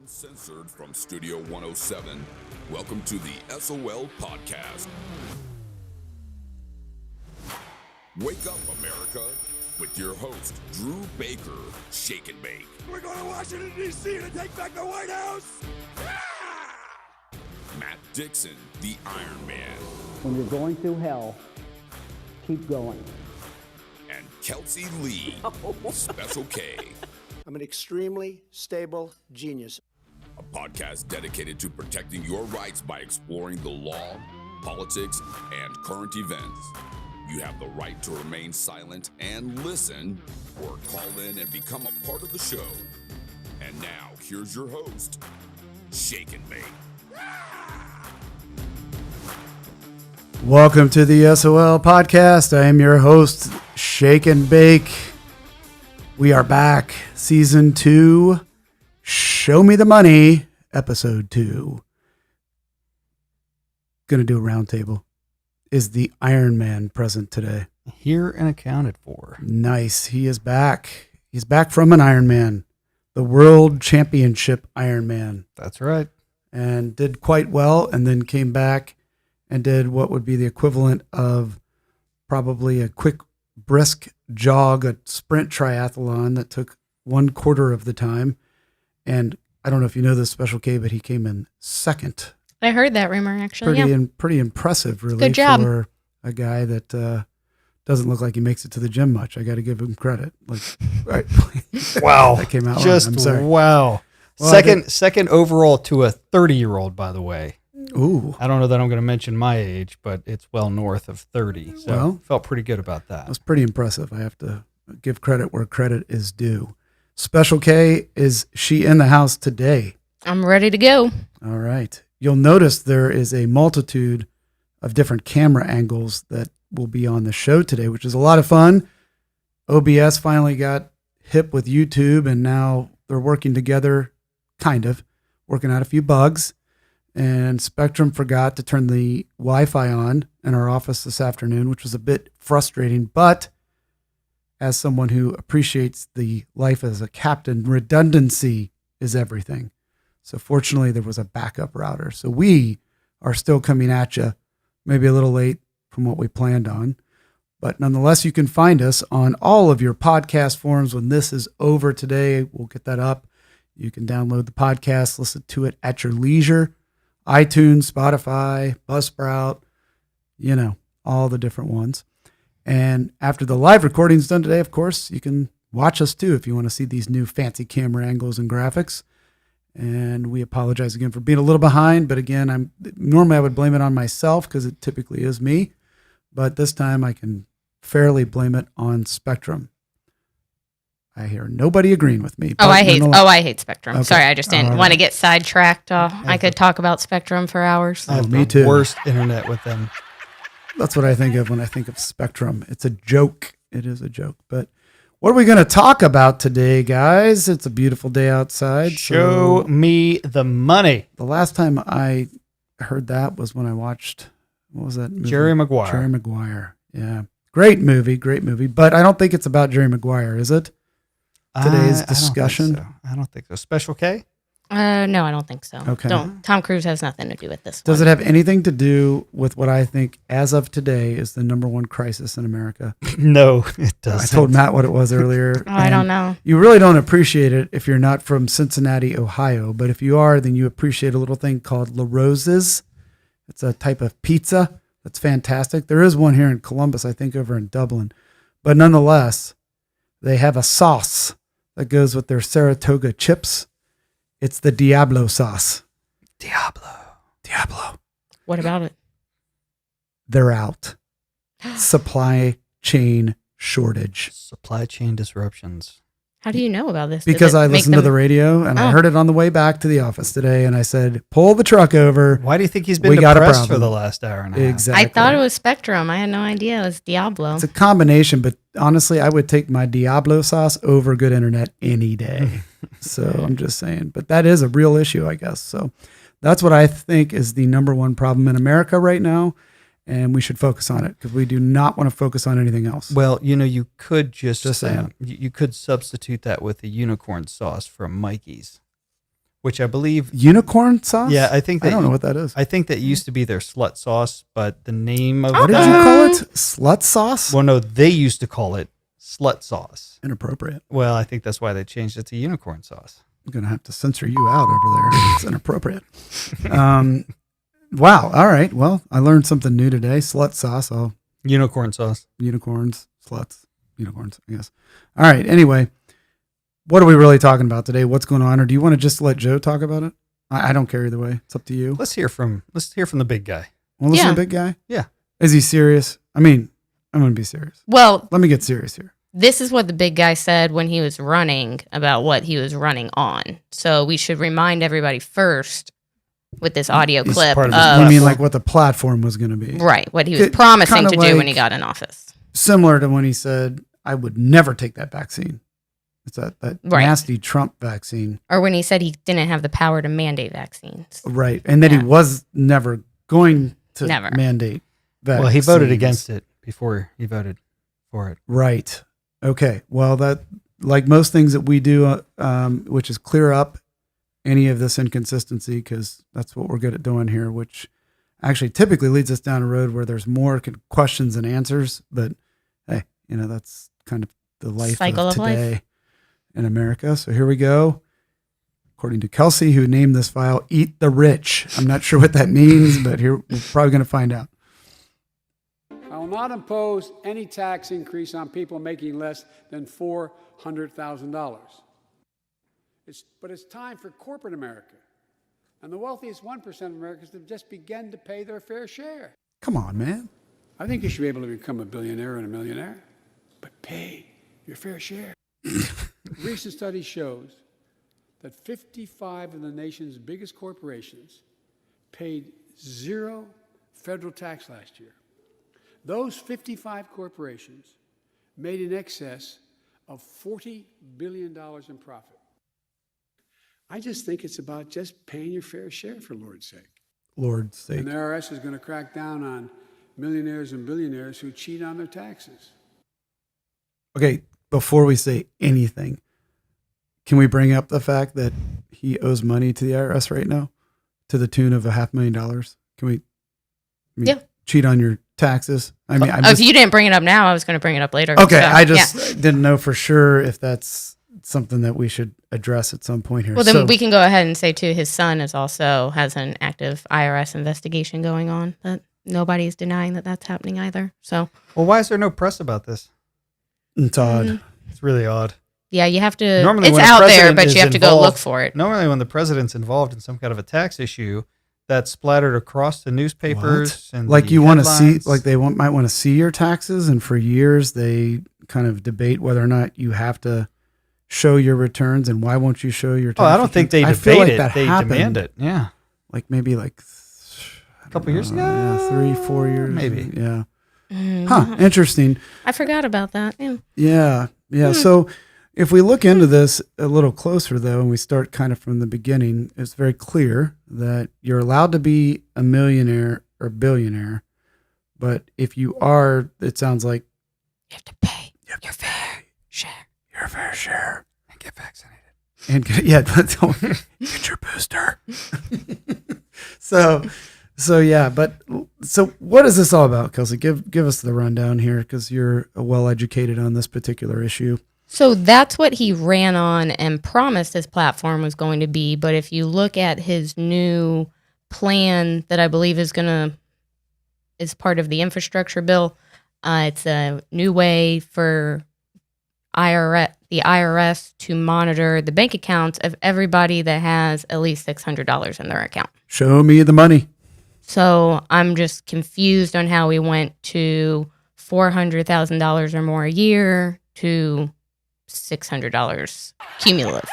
Uncensored from Studio 107, welcome to the SOL Podcast. Wake up, America, with your host, Drew Baker, Shake and Bake. We're going to Washington, D.C. to take back the White House! Yeah! Matt Dixon, the Iron Man. When you're going through hell, keep going. And Kelsey Lee, Special K. I'm an extremely stable genius. A podcast dedicated to protecting your rights by exploring the law, politics, and current events. You have the right to remain silent and listen, or call in and become a part of the show. And now, here's your host, Shake and Bake. Welcome to the SOL Podcast. I am your host, Shake and Bake. We are back, Season 2, Show Me the Money, Episode 2. Going to do a roundtable. Is the Iron Man present today? Here and accounted for. Nice. He is back. He's back from an Iron Man, the World Championship Iron Man. That's right. And did quite well, and then came back and did what would be the equivalent of probably a quick, brisk jog, a sprint triathlon that took 1/4 of the time. And I don't know if you know this, Special K, but he came in second. I heard that rumor, actually. Pretty impressive, really. Good job. For a guy that doesn't look like he makes it to the gym much. I got to give him credit. Like, right. Wow. That came out just wrong. I'm sorry. Wow. Well, second overall to a 30-year-old, by the way. Ooh. I don't know that I'm going to mention my age, but it's well north of 30. So Well, felt pretty good about That that. was pretty impressive. I have to give credit where credit is due. Special K, is she in the house today? I'm ready to go. All right. You'll notice there is a multitude of different camera angles that will be on the show today, which is a lot of fun. OBS finally got hip with YouTube, and now they're working together, kind of, working out a few bugs. And Spectrum forgot to turn the Wi-Fi on in our office this afternoon, which was a bit frustrating. But as someone who appreciates the life as a captain, redundancy is everything. So fortunately, there was a backup router. So we are still coming at you, maybe a little late from what we planned on. But nonetheless, you can find us on all of your podcast forums. When this is over today, we'll get that up. You can download the podcast, listen to it at your leisure. iTunes, Spotify, Buzzsprout, all the different ones. And after the live recording's done today, of course, you can watch us too if you want to see these new fancy camera angles and graphics. And we apologize again for being a little behind, but again, normally I would blame it on myself because it typically is me, but this time I can fairly blame it on Spectrum. I hear nobody agreeing with me. I hate Spectrum. Okay. Sorry, I just didn't want to get sidetracked. I could talk about Spectrum for hours. I have me the too. Worst internet with them. That's what I think of when I think of Spectrum. It's a joke. It is a joke. But what are we going to talk about today, guys? It's a beautiful day outside. Show me the money. The last time I heard that was when I watched, what was that movie? Jerry Maguire. Jerry Maguire. Yeah. Great movie. But I don't think it's about Jerry Maguire, is it? Today's discussion? I don't think so. Special K? No, I don't think so. Okay. Tom Cruise has nothing to do with this. Does it have anything to do with what I think, as of today, is the number one crisis in America? No, it doesn't. I told Matt what it was earlier. I don't know. You really don't appreciate it if you're not from Cincinnati, Ohio. But if you are, then you appreciate a little thing called La Rosa's. It's a type of pizza that's fantastic. There is one here in Columbus, I think, over in Dublin. But nonetheless, they have a sauce that goes with their Saratoga chips. It's the Diablo sauce. Diablo. What about it? They're out. Supply chain shortage. Supply chain disruptions. How do you know about this? Because I listened to the radio and I heard it on the way back to the office today, and I said, pull the truck over. Why do you think he's been We got a depressed problem. for the last hour and a half? Exactly. I thought it was Spectrum. I had no idea it was Diablo. It's a combination, but honestly, I would take my Diablo sauce over good internet any day. So I'm just saying, but that is a real issue, I guess. So that's what I think is the number one problem in America right now. And we should focus on it because we do not want to focus on anything else. Well, you could just saying. you could substitute that with the unicorn sauce from Mikey's. which I believe. Unicorn sauce? Yeah, I think I that don't know what that is. I think that used to be their slut sauce, but the name of What did you call it? Slut sauce? Well, no, they used to call it slut sauce. Inappropriate. Well, I think that's why they changed it to unicorn sauce. I'm going to have to censor you out over there. It's inappropriate. Wow. All right. Well, I learned something new today. Slut sauce. Unicorn sauce. Unicorns, sluts, unicorns, I guess. All right. Anyway, what are we really talking about today? What's going on? Or do you want to just let Joe talk about it? I don't care either way. It's up to you. Let's hear from the big guy. Well, listen Yeah. to the big guy. Yeah. Is he serious? I mean, I'm going to be serious. Well, Let me get serious here. this is what the big guy said when he was running about what he was running on. So we should remind everybody first with this audio It's clip part of his of, You mean like what the platform was going to be? right, what he was Ki- promising kinda to do when he like- got in office. Similar to when he said, I would never take that vaccine. It's that Right. nasty Trump vaccine. Or when he said he didn't have the power to mandate vaccines. Right. And that Yeah. he was never going to Never. mandate vaccines. Well, he voted against it before he voted for it. Right. Okay. Well, that, like most things that we do, which is clear up any of this inconsistency, because that's what we're good at doing here, which actually typically leads us down a road where there's more questions than answers. But hey, that's kind of the life Cycle of of life. today in America. So here we go. According to Kelsey, who named this file, Eat the Rich. I'm not sure what that means, but here we're probably going to find out. I will not impose any tax increase on people making less than $400,000. But it's time for corporate America and the wealthiest 1% of Americans to just begin to pay their fair share. Come on, man. I think you should be able to become a billionaire and a millionaire, but pay your fair share. Recent study shows that 55 of the nation's biggest corporations paid zero federal tax last year. Those 55 corporations made in excess of $40 billion in profit. I just think it's about just paying your fair share, for Lord's sake. Lord's sake. And the IRS is going to crack down on millionaires and billionaires who cheat on their taxes. Okay, before we say anything, can we bring up the fact that he owes money to the IRS right now to the tune of $500,000? Can we Yeah. cheat on your taxes? I mean, If you didn't bring it up now, I was going to bring it up later. okay, So, I just yeah. didn't know for sure if that's something that we should address at some point here. Well, then So- we can go ahead and say, too, his son has an active IRS investigation going on that nobody's denying that that's happening either. So, Well, why is there no press about this? It's odd. Mhm. It's really odd. yeah, you have to, Normally it's when a out there, president but is you have to go involved- look for it. Normally, when the president's involved in some kind of a tax issue, that's splattered across the newspapers What? and Like the you want to see, headlines. like they might want to see your taxes, and for years they kind of debate whether or not you have to show your returns, and why won't you show your tax Oh, I don't think they returns? I feel debate like it. that They happened, demand it. Yeah. like maybe a couple years ago? yeah, 3-4 years, Maybe. yeah. Mm, Huh? Interesting. I forgot about that. Yeah. Yeah, yeah. So if we look into this a little closer, though, and we start kind of from the beginning, it's very clear that you're allowed to be a millionaire or billionaire, but if you are, it sounds like You have to pay your fair share. your fair share. And get vaccinated. And but don't get your booster. So yeah, but so what is this all about, Kelsey? Give us the rundown here, because you're well educated on this particular issue. So that's what he ran on and promised his platform was going to be. But if you look at his new plan that I believe is part of the infrastructure bill, it's a new way for the IRS to monitor the bank accounts of everybody that has at least $600 in their account. Show me the money. So I'm just confused on how we went to $400,000 or more a year to $600 cumulative.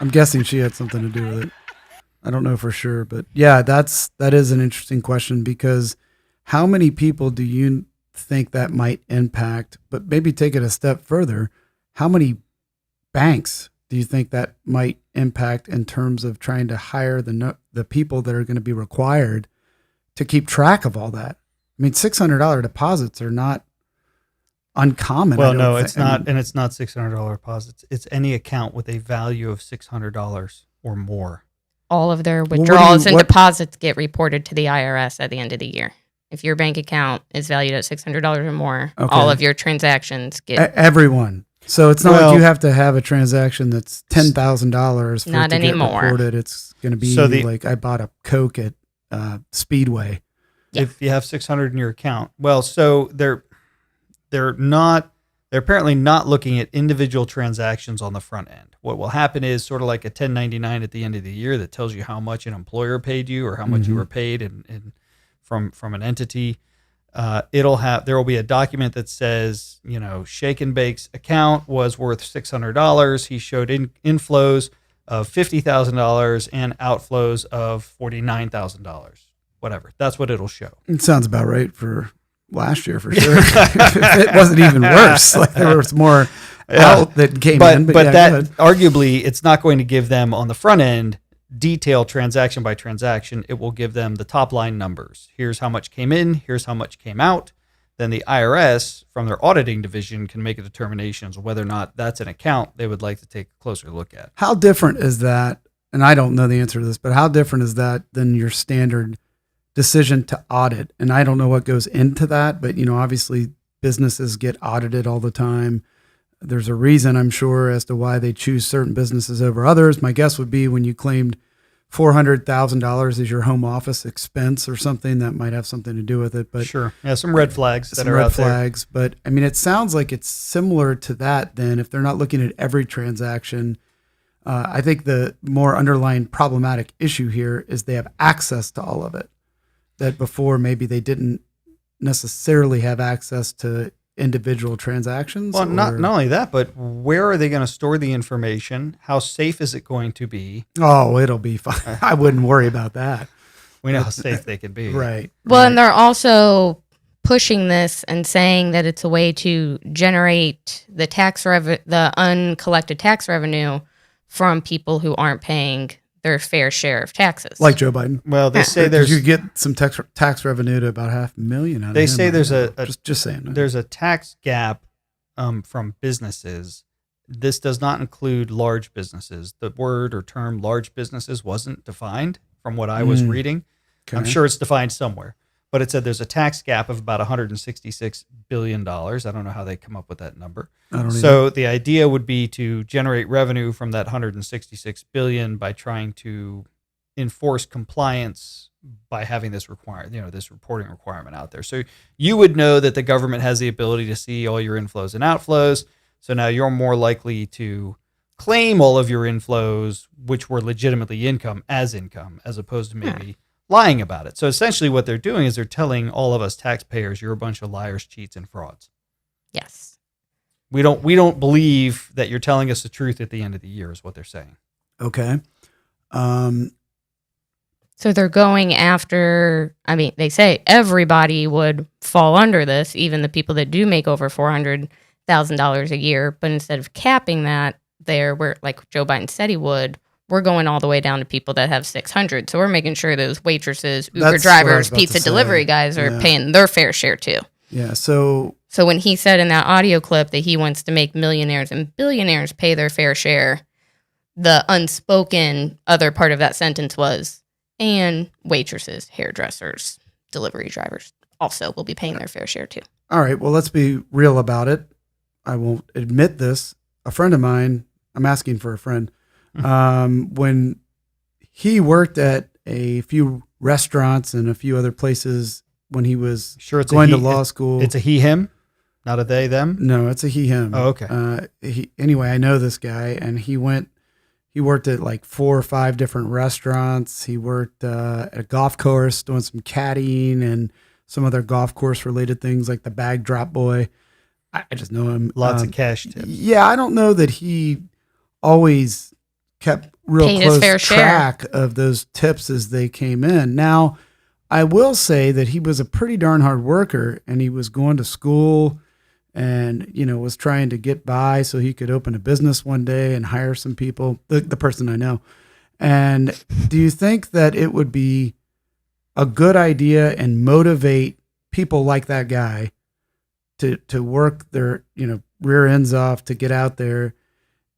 I'm guessing she had something to do with it. I don't know for sure, but yeah, that is an interesting question, because how many people do you think that might impact? But maybe take it a step further. How many banks do you think that might impact in terms of trying to hire the people that are going to be required to keep track of all that? I mean, $600 deposits are not uncommon. Well, no, it's not, and it's not $600 deposits. It's any account with a value of $600 or more. all of their what do you- withdrawals and what- deposits get reported to the IRS at the end of the year. If your bank account is valued at $600 or more, Okay. all of your transactions get Everyone. So it's not Well- like you have to have a transaction that's $10,000 for Not it to anymore. get reported. It's going to be So like I bought a Coke at Speedway. Yeah. If you have 600 in your account. Well, so they're apparently not looking at individual transactions on the front end. What will happen is sort of like a 1099 at the end of the year that tells you how much an employer paid you or how much you were paid from an entity. There will be a document that says, Shake and Bake's account was worth $600. He showed inflows of $50,000 and outflows of $49,000. Whatever. That's what it'll show. It sounds about right for last year for sure. It wasn't even worse. Like there was more out that came in. But yeah, that go ahead. arguably it's not going to give them on the front end detailed transaction by transaction. It will give them the top line numbers. Here's how much came in. Here's how much came out. Then the IRS from their auditing division can make a determination as to whether or not that's an account they would like to take a closer look at. How different is that? And I don't know the answer to this, but how different is that than your standard decision to audit? And I don't know what goes into that, but obviously businesses get audited all the time. There's a reason, I'm sure, as to why they choose certain businesses over others. My guess would be when you claimed $400,000 as your home office expense or something, that might have something to do with it. But Sure. Yeah, some red flags that some are red out there. flags. But I mean, it sounds like it's similar to that. Then, if they're not looking at every transaction, I think the more underlying problematic issue here is they have access to all of it. That before maybe they didn't necessarily have access to individual transactions. Well, not or- only that, but where are they going to store the information? How safe is it going to be? Oh, it'll be fine. I wouldn't worry about that. We know how safe they can be. Right. Well, right. and they're also pushing this and saying that it's a way to generate the the uncollected tax revenue from people who aren't paying their fair share of taxes. Like Joe Biden. Well, they say Because there's you get some tax revenue to about $500,000 out of They him say right there's now. a just saying. there's a tax gap from businesses. This does not include large businesses. The word or term large businesses wasn't defined from what I was reading. I'm Okay. sure it's defined somewhere, but it said there's a tax gap of about $166 billion. I don't know how they come up with that number. I don't So the idea would be to generate revenue from that 166 billion by trying to enforce compliance by having this this reporting requirement out there. So you would know that the government has the ability to see all your inflows and outflows. So now you're more likely to claim all of your inflows, which were legitimately income, as opposed to maybe lying about it. So essentially what they're doing is they're telling all of us taxpayers, you're a bunch of liars, cheats, and frauds. yes. We don't believe that you're telling us the truth at the end of the year is what they're saying. Okay. So they're going after, they say everybody would fall under this, even the people that do make over $400,000 a year. But instead of capping that where like Joe Biden said he would, we're going all the way down to people that have 600. So we're making sure those waitresses, Uber That's what I was drivers, about to pizza say. delivery guys are Yeah. paying their fair share too. Yeah. So So when he said in that audio clip that he wants to make millionaires and billionaires pay their fair share, the unspoken other part of that sentence was, and waitresses, hairdressers, delivery drivers also will be paying their fair share too. all right. Well, let's be real about it. I won't admit this. A friend of mine, I'm asking for a friend, when he worked at a few restaurants and a few other places when he was Sure, it's going a to he, law school. It's a he, him, not a they, them. No, it's a he, him. Oh, okay. Anyway, I know this guy, and he worked at like 4 or 5 different restaurants. He worked at a golf course doing some caddying and some other golf course related things like the bag drop boy. I just know him. Lots of cash tips. Yeah, I don't know that he always kept real Paid his close fair share. track of those tips as they came in. Now, I will say that he was a pretty darn hard worker, and he was going to school and, was trying to get by so he could open a business one day and hire some people, the person I know. And do you think that it would be a good idea and motivate people like that guy to work their, rear ends off to get out there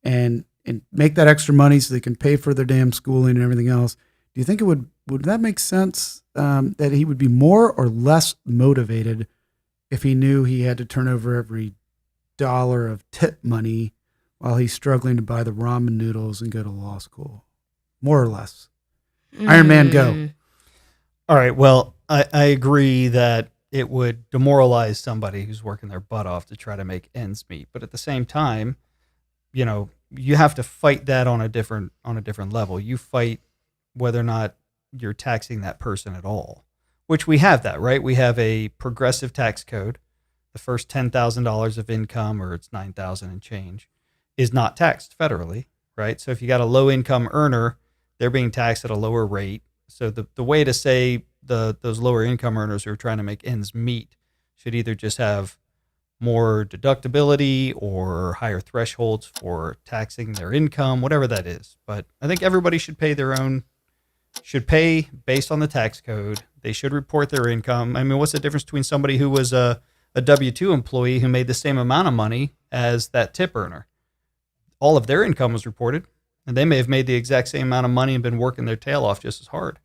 and make that extra money so they can pay for their damn schooling and everything else, Do you think would that make sense that he would be more or less motivated if he knew he had to turn over every dollar of tip money while he's struggling to buy the ramen noodles and go to law school? More or less. Iron Man, go. All right. Well, I agree that it would demoralize somebody who's working their butt off to try to make ends meet. But at the same time, you know, you have to fight that on a different level. You fight whether or not you're taxing that person at all, which we have that, right? We have a progressive tax code. The first $10,000 of income, or it's 9,000 and change, is not taxed federally, right? So if you got a low income earner, they're being taxed at a lower rate. So the way to say those lower income earners who are trying to make ends meet should either just have more deductibility or higher thresholds for taxing their income, whatever that is. But I think everybody should pay based on the tax code. They should report their income. I mean, what's the difference between somebody who was a W-2 employee who made the same amount of money as that tip earner? All of their income was reported, and they may have made the exact same amount of money and been working their tail off just as hard.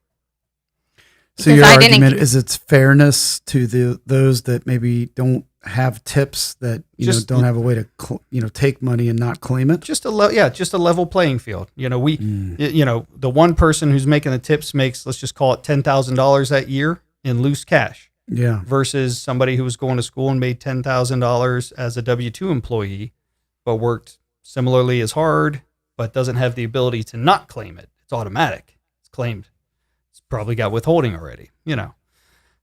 So your argument is it's fairness to those that maybe don't have tips, that don't have a way to take money and not claim it. Just a level playing field. The one person who's making the tips makes, let's just call it $10,000 that year in loose cash. Yeah. Versus somebody who was going to school and made $10,000 as a W-2 employee, but worked similarly as hard, but doesn't have the ability to not claim it. It's automatic. It's claimed. It's probably got withholding already,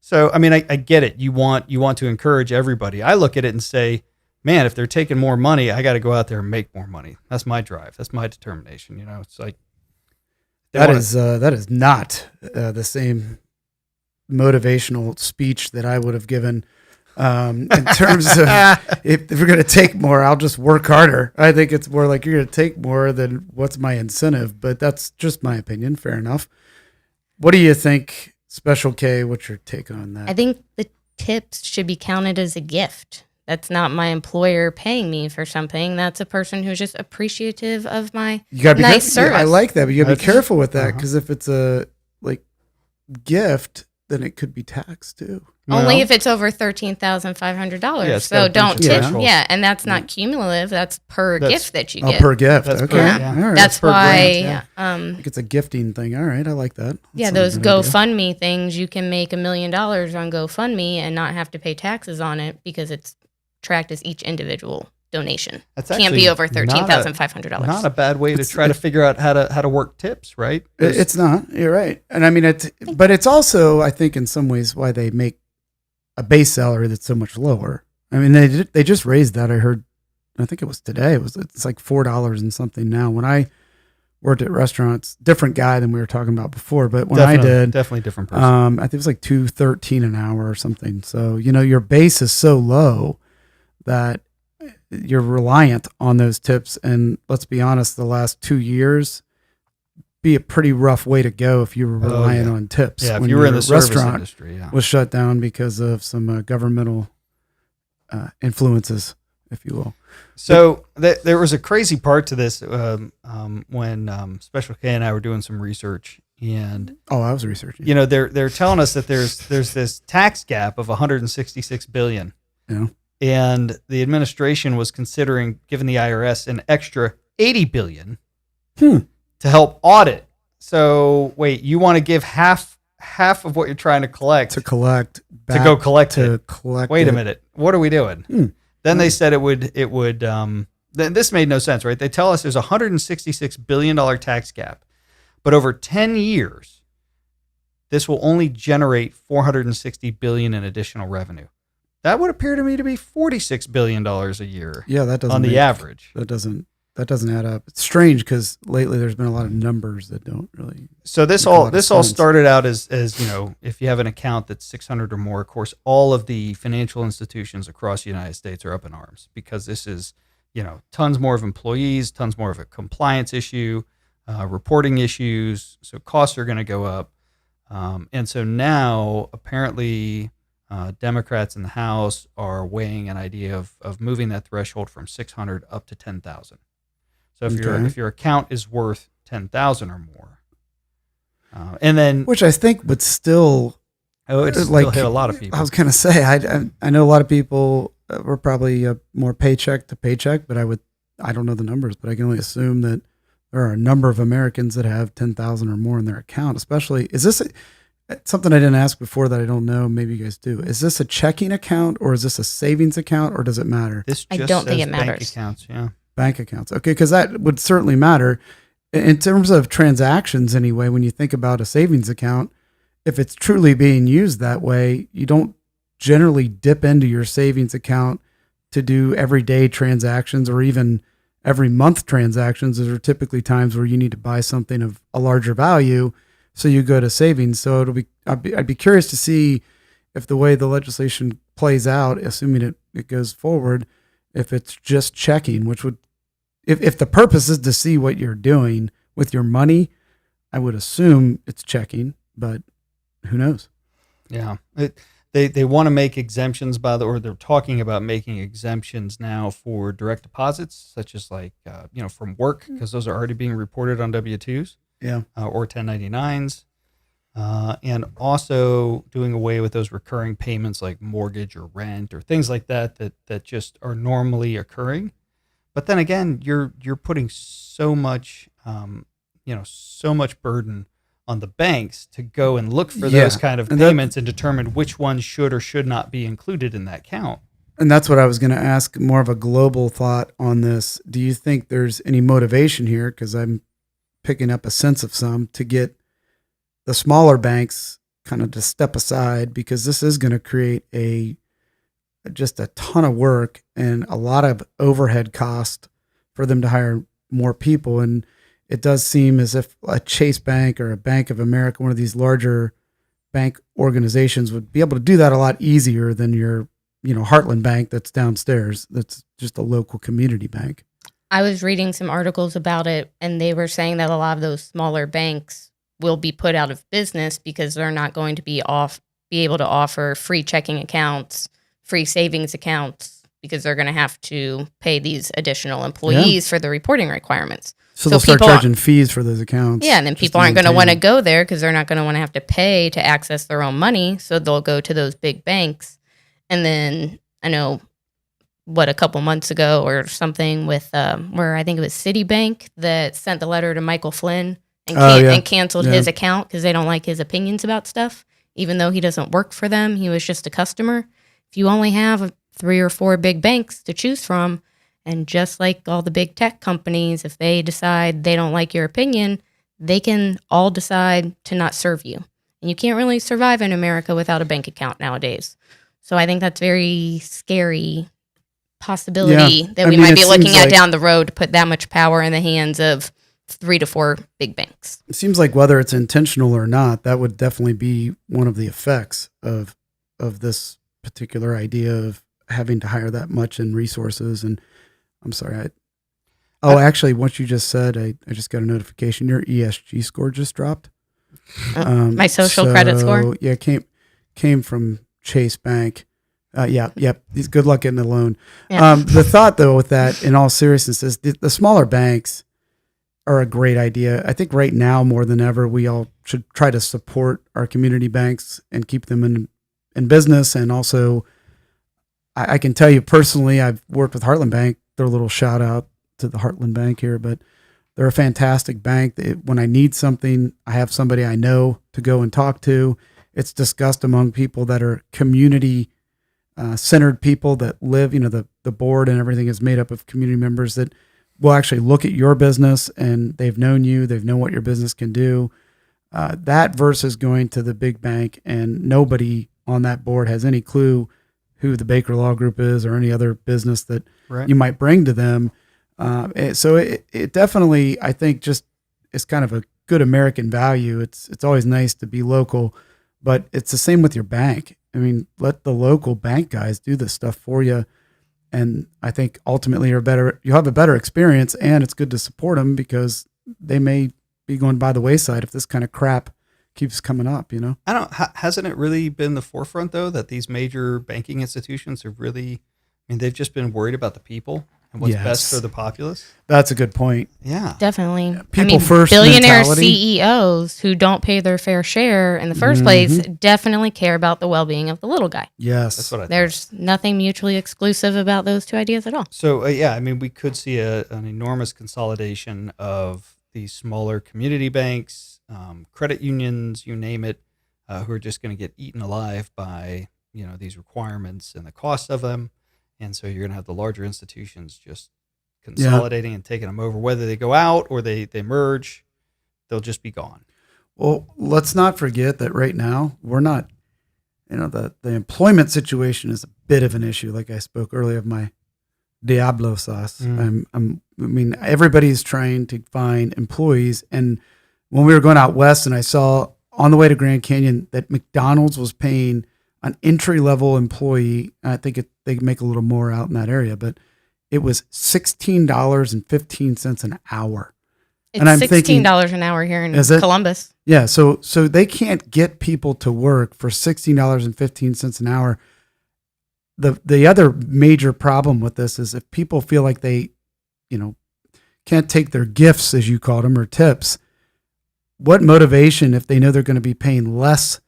So, I mean, I get it. You want to encourage everybody. I look at it and say, man, if they're taking more money, I got to go out there and make more money. That's my drive. That's my determination. It's like that is not the same motivational speech that I would have given in terms of if we're going to take more, I'll just work harder. I think it's more like you're going to take more than what's my incentive, but that's just my opinion. Fair enough. What do you think, Special K? What's your take on that? I think the tips should be counted as a gift. That's not my employer paying me for something. That's a person who's just appreciative of my nice service. I like that, but you got to be careful with that, because if it's a gift, then it could be taxed too. Only if it's over $13,500. Yeah, so don't tip. thresholds. Yeah, and that's not cumulative. That's per gift that you get. Per gift. That's okay. per- Yeah. All right. That's per why. grant, I think it's a gifting thing. All right. I like that. Yeah, That's those a good idea. GoFundMe things, you can make $1 million on GoFundMe and not have to pay taxes on it because it's tracked as each individual donation. That's Can't actually be over not $13,500. Not a bad way to try to figure out how to work tips, right? It's not. You're right. And I mean, but it's also, I think, in some ways, why they make a base salary that's so much lower. I mean, they just raised that. I think it was today. It's like $4 and something now. When I worked at restaurants, different guy than we were talking about before. But when I did, definitely different person. I think it was like $2.13 an hour or something. So your base is so low that you're reliant on those tips. And let's be honest, the last 2 years be a pretty rough way to go if you were relying on tips. Yeah, if when you were in your the service restaurant industry, was shut down because of some governmental influences, if you will. So there was a crazy part to this when Special K and I were doing some research, and I was researching. They're telling us that there's this tax gap of 166 billion. Yeah. And the administration was considering giving the IRS an extra 80 billion to help audit. So wait, you want to give half of what you're trying to collect to collect Wait a minute. What are we doing? Then they said it would this made no sense, right? They tell us there's a $166 billion tax gap, but over 10 years, this will only generate $460 billion in additional revenue. That would appear to me to be $46 billion a year. Yeah, that doesn't on the average. That doesn't add up. It's strange because lately there's been a lot of numbers that don't really. So this all started out as if you have an account that's 600 or more, of course, all of the financial institutions across the United States are up in arms because this is tons more of employees, tons more of a compliance issue, reporting issues. So costs are going to go up, and so now apparently. Democrats in the House are weighing an idea of moving that threshold from 600 up to 10,000. So if your account is worth 10,000 or more, And then, which I think would still, it's still hit a lot of people. I was going to say, I know a lot of people were probably more paycheck to paycheck, but I don't know the numbers, but I can only assume that there are a number of Americans that have 10,000 or more in their account. Especially, is this something I didn't ask before that I don't know? Maybe you guys do. Is this a checking account or is this a savings account, or does it matter? This I just don't think says it bank matters. accounts, yeah. Bank accounts. Okay, because that would certainly matter. In terms of transactions anyway, when you think about a savings account, if it's truly being used that way, you don't generally dip into your savings account to do everyday transactions or even every month transactions. There are typically times where you need to buy something of a larger value, so you go to savings. So I'd be curious to see if the way the legislation plays out, assuming it goes forward, if it's just checking, which would, if the purpose is to see what you're doing with your money, I would assume it's checking, but who knows? Yeah. They want to make exemptions or they're talking about making exemptions now for direct deposits, such as from work, because those are already being reported on W-2s. Yeah. Or 1099s. And also doing away with those recurring payments like mortgage or rent or things like that just are normally occurring. But then again, you're putting so much, so much burden on the banks to go and look for those kind of payments and determine which ones should or should not be included in that count. And that's what I was going to ask, more of a global thought on this. Do you think there's any motivation here? Because I'm picking up a sense of some, to get the smaller banks kind of to step aside, because this is going to create just a ton of work and a lot of overhead cost for them to hire more people. And it does seem as if a Chase Bank or a Bank of America, one of these larger bank organizations, would be able to do that a lot easier than your, Heartland Bank that's downstairs. That's just a local community bank. I was reading some articles about it, and they were saying that a lot of those smaller banks will be put out of business because they're not going to be able to offer free checking accounts, free savings accounts, because they're going to have to pay these additional employees for the reporting requirements. So they'll start charging fees for those accounts. Yeah, and then people aren't going to want to go there because they're not going to want to have to pay to access their own money. So they'll go to those big banks. And then I know a couple months ago or something with where I think it was Citibank that sent the letter to Michael Flynn and canceled his account because they don't like his opinions about stuff, even though he doesn't work for them. He was just a customer. If you only have 3 or 4 big banks to choose from, and just like all the big tech companies, if they decide they don't like your opinion, they can all decide to not serve you. And you can't really survive in America without a bank account nowadays. So I think that's very scary possibility that we might be looking at down the road, to put that much power in the hands of 3 to 4 big banks. It seems like whether it's intentional or not, that would definitely be one of the effects of this particular idea of having to hire that much in resources. And I'm sorry. Actually, what you just said, I just got a notification. Your ESG score just dropped. My social credit score? Yeah, came from Chase Bank. Good luck getting a loan. Yeah. The thought, though, with that, in all seriousness, is the smaller banks are a great idea. I think right now, more than ever, we all should try to support our community banks and keep them in business. And also, I can tell you personally, I've worked with Heartland Bank. They're a little shout out to the Heartland Bank here, but they're a fantastic bank. When I need something, I have somebody I know to go and talk to. It's discussed among people that are community centered people that live, the board and everything is made up of community members that will actually look at your business, and they've known you, they've known what your business can do. That versus going to the big bank and nobody on that board has any clue who the Baker Law Group is or any other business that you might bring to them. So it definitely, I think, just is kind of a good American value. It's always nice to be local, but it's the same with your bank. I mean, let the local bank guys do this stuff for you. And I think ultimately you'll have a better experience, and it's good to support them because they may be going by the wayside if this kind of crap keeps coming up, Hasn't it really been the forefront, though, that these major banking institutions have really, they've just been worried about the people. and what's Yes. best for the populace. That's a good point. Yeah. Definitely. People first billionaire mentality. CEOs who don't pay their fair share in the first place definitely care about the well-being of the little guy. Yes. That's what I thought. There's nothing mutually exclusive about those two ideas at all. So, yeah, I mean, we could see an enormous consolidation of these smaller community banks, credit unions, you name it, who are just going to get eaten alive by, these requirements and the cost of them. And so you're going to have the larger institutions just consolidating and taking them over. Whether they go out or they merge, they'll just be gone. Well, let's not forget that right now we're not, the employment situation is a bit of an issue. Like I spoke earlier of my Diablo sauce. Everybody's trying to find employees. And when we were going out west and I saw on the way to Grand Canyon that McDonald's was paying an entry-level employee, I think they make a little more out in that area, but it was $16.15 an hour. It's And I'm $16 thinking, an hour here in is it? Columbus. Yeah, so they can't get people to work for $16.15 an hour. The other major problem with this is if people feel like they, can't take their gifts, as you called them, or tips, what motivation if they know they're going to be paying less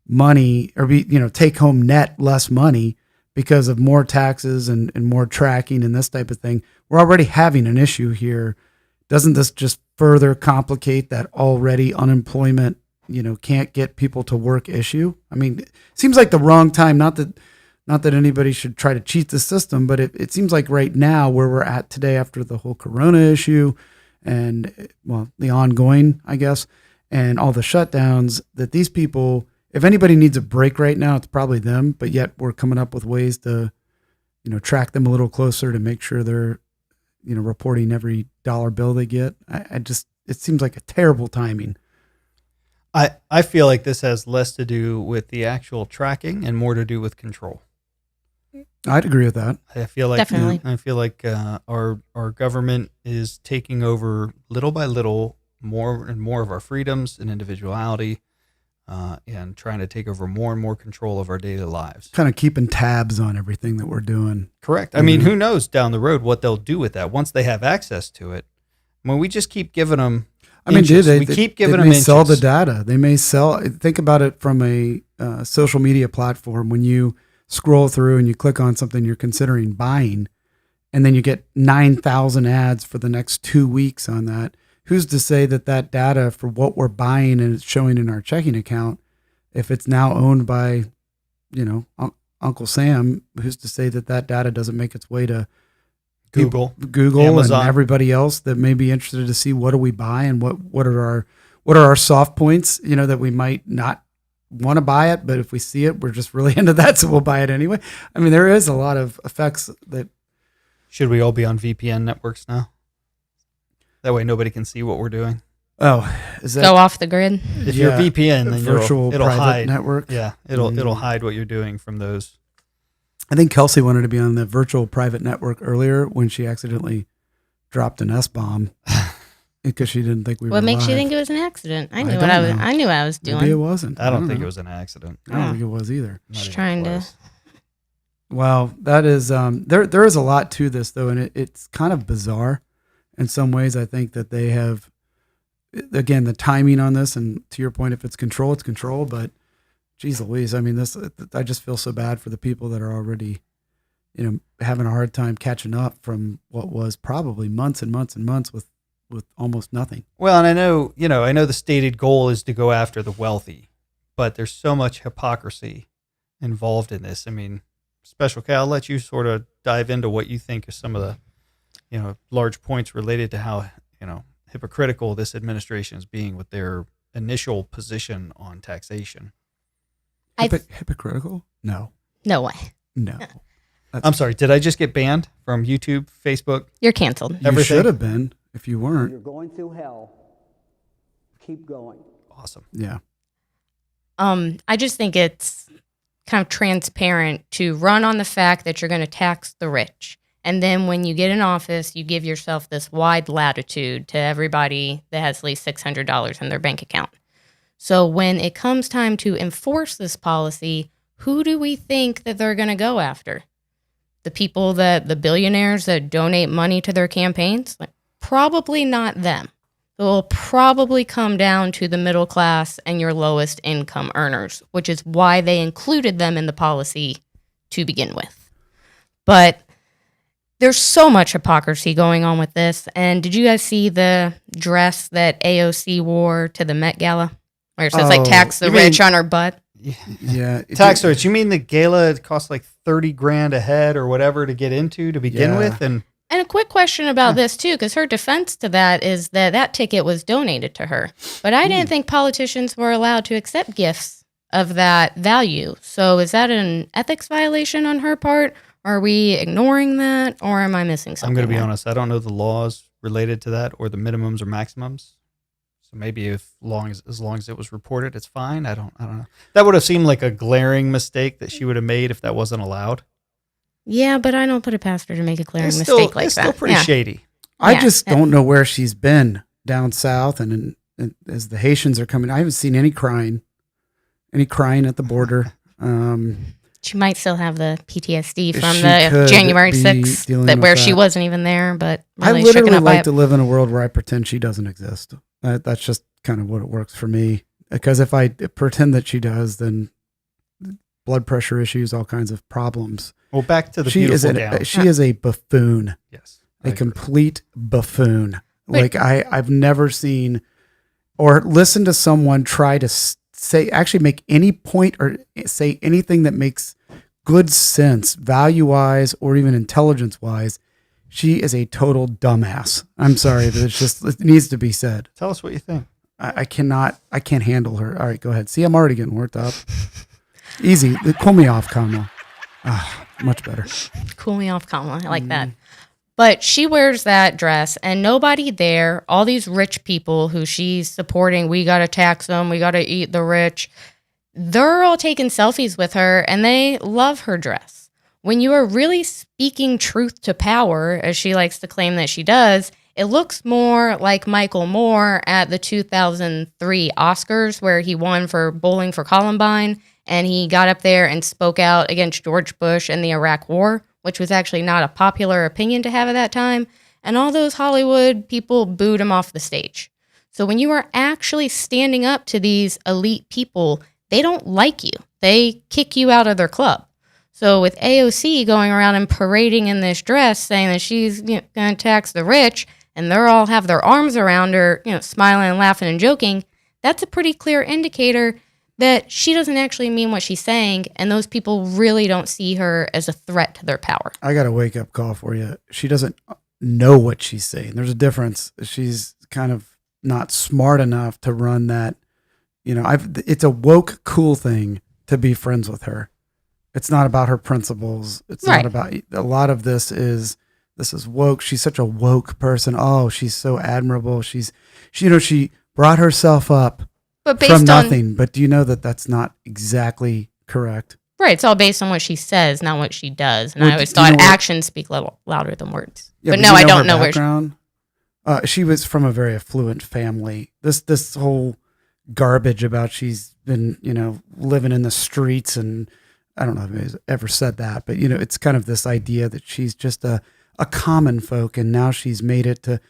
money or take home net less money because of more taxes and more tracking and this type of thing? We're already having an issue here. Doesn't this just further complicate that already unemployment, can't get people to work issue? I mean, it seems like the wrong time, not that anybody should try to cheat the system, but it seems like right now where we're at today after the whole Corona issue and, the ongoing, I guess, and all the shutdowns, that these people, if anybody needs a break right now, it's probably them, but yet we're coming up with ways to, track them a little closer to make sure they're, reporting every dollar bill they get. It seems like a terrible timing. I feel like this has less to do with the actual tracking and more to do with control. I'd agree with that. I feel like Definitely. our government is taking over little by little more and more of our freedoms and individuality, and trying to take over more and more control of our daily lives. Kind of keeping tabs on everything that we're doing. Correct. I mean, who knows down the road what they'll do with that once they have access to it. When we just keep giving them, inches. They keep giving they them may sell inches. the data. They may sell. Think about it from a social media platform. When you scroll through and you click on something you're considering buying, and then you get 9,000 ads for the next 2 weeks on that. Who's to say that data for what we're buying and it's showing in our checking account, if it's now owned by, Uncle Sam, who's to say that data doesn't make its way to Google, Amazon, Amazon. and everybody else that may be interested to see what do we buy and what are our soft points, that we might not want to buy it, but if we see it, we're just really into that, so we'll buy it anyway. I mean, there is a lot of effects that. Should we all be on VPN networks now? That way nobody can see what we're doing. Oh, is that Go off the grid. If you're VPN, then virtual it'll private hide. network? Yeah, it'll hide what you're doing from those. I think Kelsey wanted to be on the virtual private network earlier when she accidentally dropped an S-bomb because she didn't think we were What makes you live. think it was an accident? I knew don't what I was. know. I knew what I was doing. Maybe it wasn't. I don't think know. it was an accident. I don't think it was either. Not Just even trying to. close. Wow, that is there is a lot to this though, and it's kind of bizarre in some ways. I think that they have, again, the timing on this, and to your point, if it's control, it's control. But geez Louise, I mean, I just feel so bad for the people that are already, having a hard time catching up from what was probably months and months and months with almost nothing. Well, and I know the stated goal is to go after the wealthy, but there's so much hypocrisy involved in this. I mean, Special K, I'll let you sort of dive into what you think are some of the, large points related to how, hypocritical this administration is being with their initial position on taxation. Hypocritical? No. No way. No. I'm sorry, did I just get banned from YouTube, Facebook? You're canceled. You Everything? should have been if you weren't. You're going through hell. Keep going. Awesome. Yeah. I just think it's kind of transparent to run on the fact that you're going to tax the rich. And then when you get in office, you give yourself this wide latitude to everybody that has at least $600 in their bank account. So when it comes time to enforce this policy, who do we think that they're going to go after? The people the billionaires that donate money to their campaigns, like, probably not them. It will probably come down to the middle class and your lowest income earners, which is why they included them in the policy to begin with. But there's so much hypocrisy going on with this. And did you guys see the dress that AOC wore to the Met Gala? Where it says, like, tax the rich on her butt? Yeah. Tax the rich. You mean the gala costs like $30,000 a head or whatever to get into to begin with? And a quick question about this, too, because her defense to that is that ticket was donated to her. But I didn't think politicians were allowed to accept gifts of that value. So is that an ethics violation on her part? Are we ignoring that, or am I missing something? I'm going to be there? honest. I don't know the laws related to that or the minimums or maximums. So maybe as long as it was reported, it's fine. I don't know. That would have seemed like a glaring mistake that she would have made if that wasn't allowed. Yeah, but I don't put a pastor to make a glaring mistake like that. It's still pretty shady. I just don't know where she's been down south, and as the Haitians are coming, I haven't seen any crying at the border. She might still have the PTSD from the January 6th, where she wasn't even there. But really I literally like to live in a world where I pretend she doesn't exist. That's just kind of what it works for me. Because if I pretend that she does, then blood pressure issues, all kinds of problems. Well, back to the beautiful gown. She is a buffoon. Yes, a complete buffoon. Like I've never seen or listened to someone try to make any point or say anything that makes good sense, value-wise or even intelligence-wise. She is a total dumbass. I'm sorry, but it needs to be said. Tell us what you think. I can't handle her. All right, go ahead. See, I'm already getting worked up. Easy. Cool me off, Kamala. Much better. Cool me off, Kamala. I like that. But she wears that dress, and nobody there, all these rich people who she's supporting, we got to tax them, we got to eat the rich, they're all taking selfies with her, and they love her dress. When you are really speaking truth to power, as she likes to claim that she does, it looks more like Michael Moore at the 2003 Oscars, where he won for Bowling for Columbine, and he got up there and spoke out against George Bush and the Iraq War, which was actually not a popular opinion to have at that time. And all those Hollywood people booed him off the stage. So when you are actually standing up to these elite people, they don't like you. They kick you out of their club. So with AOC going around and parading in this dress saying that she's going to tax the rich, and they're all have their arms around her, smiling and laughing and joking, that's a pretty clear indicator that she doesn't actually mean what she's saying, and those people really don't see her as a threat to their power. I got a wake-up call for you. She doesn't know what she's saying. There's a difference. She's kind of not smart enough to run that. It's a woke, cool thing to be friends with her. It's not about her principles. It's not about, a lot of this is woke. She's such a woke person. Oh, she's so admirable. She brought herself up from nothing. But do you know that that's not exactly correct? Right. It's all based on what she says, not what she does. And I always thought actions speak louder than words. Yeah, but no, I don't know background? She was from a very affluent family. This whole garbage about she's been, living in the streets, and I don't know if he's ever said that, but it's kind of this idea that she's just a common folk, and now she's made it to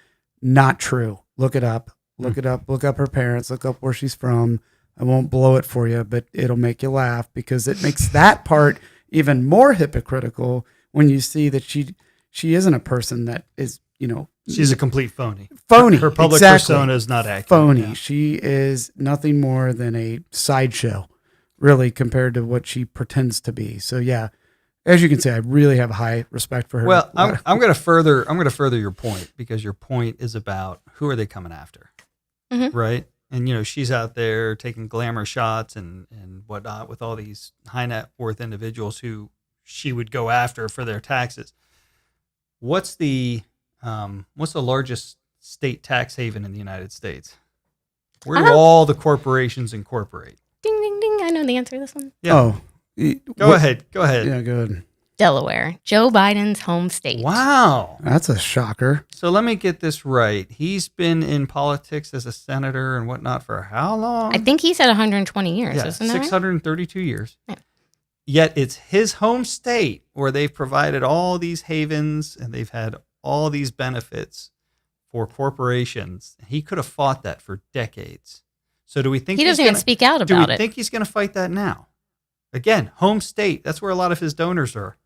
not true. Look it up. Look it up. Look up her parents. Look up where she's from. I won't blow it for you, but it'll make you laugh, because it makes that part even more hypocritical when you see that she isn't a person that is, she's a complete phony. Phony. Her public persona is not accurate. Phony. Yeah. She is nothing more than a sideshow, really, compared to what she pretends to be. So yeah, as you can see, I really have high respect for her. Well, I'm going to further your point, because your point is about who are they coming after, right? And she's out there taking glamour shots and whatnot with all these high net worth individuals who she would go after for their taxes. What's the largest state tax haven in the United States? Where do all the corporations incorporate? Ding, ding, ding. I know the answer to this one. Yeah. Oh, Go ahead. Yeah, go ahead. Delaware, Joe Biden's home state. Wow. That's a shocker. So let me get this right. He's been in politics as a senator and whatnot for how long? I think he said 120 years, Yeah, isn't that 632 years. Yeah. Yet it's his home state where they've provided all these havens and they've had all these benefits for corporations. He could have fought that for decades. So do we think He doesn't even speak out do about we it. think he's going to fight that now? Again, home state. That's where a lot of his donors are.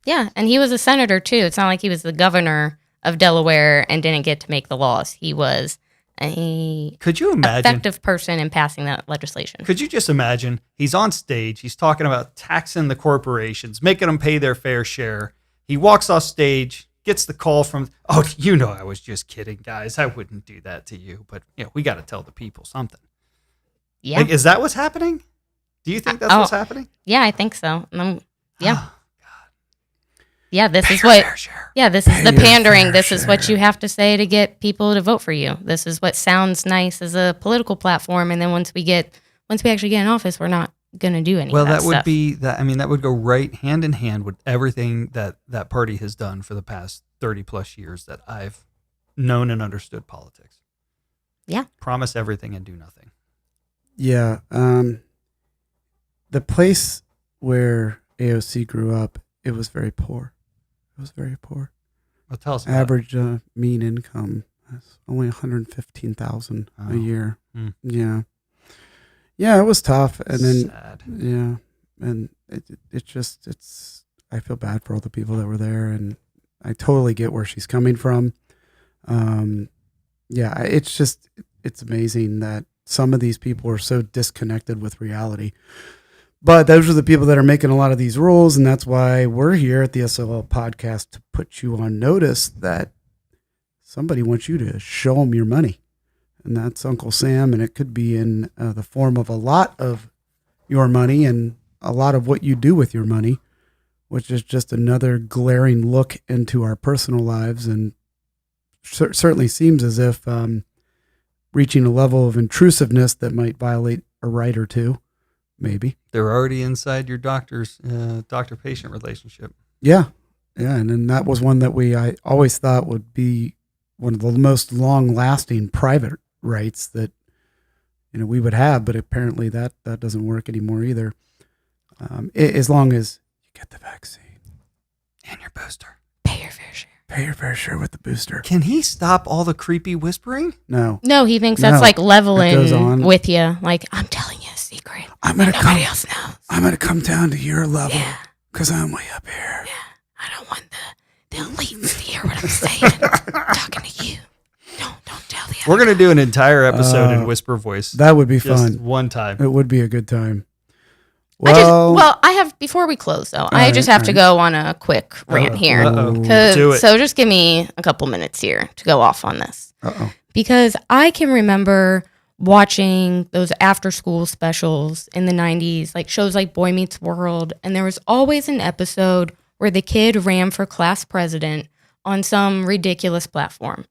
Yeah, and he was a senator too. It's not like he was the governor of Delaware and didn't get to make the laws. He was a Could you imagine? effective person in passing that legislation. Could you just imagine? He's on stage. He's talking about taxing the corporations, making them pay their fair share. He walks off stage, gets the call from, oh, you know, I was just kidding, guys. I wouldn't do that to you. But, you know, we got to tell the people something. Yeah, Like, is that what's happening? Do you think that's what's happening? yeah, I think so. Yeah, yeah. This Pay is your what. fair share. Yeah, this is Pay the your pandering. fair This is what share. you have to say to get people to vote for you. This is what sounds nice as a political platform, and then once we actually get in office, we're not going to do any. Well, of that that would stuff. be that. I mean, that would go right hand in hand with everything that that party has done for the past 30 plus years that I've known and understood politics. Yeah. Promise everything and do nothing. Yeah. The place where AOC grew up, it was very poor. It was very poor. Well, tell us about it. Average mean income is only $115,000 Oh. a year. Hmm. Yeah. Yeah, it was tough. And then, Sad. yeah. And it's, I feel bad for all the people that were there. And I totally get where she's coming from. Yeah, it's amazing that some of these people are so disconnected with reality. But those are the people that are making a lot of these rules, and that's why we're here at the SOL podcast to put you on notice that somebody wants you to show them your money. And that's Uncle Sam, and it could be in the form of a lot of your money and a lot of what you do with your money, which is just another glaring look into our personal lives, and certainly seems as if reaching a level of intrusiveness that might violate a right or two, maybe. They're already inside your doctor-patient relationship. Yeah. And then that was one that I always thought would be one of the most long-lasting private rights that, you know, we would have, but apparently that doesn't work anymore either. As long as you get the vaccine And your booster. Pay your fair share. pay your fair share with the booster. Can he stop all the creepy whispering? No. No, he thinks that's No. like It goes leveling on. with you. Like, I'm telling you a secret. I'm gonna Nobody come. else knows. I'm gonna come down to your level Yeah. because I'm way up here. I don't want the elites to hear what I'm saying. I'm talking to you. Don't tell the other. We're going to do an entire episode in whisper voice. That would be just fun. one time. It would be a good time. I have, before we close though, I just have to go on a quick rant here. Uh-oh. Ooh. Do it. So just give me a couple minutes here to go off on this. Uh-oh. Because I can remember watching those after school specials in the 90s, like shows like Boy Meets World, and there was always an episode where the kid ran for class president on some ridiculous platform.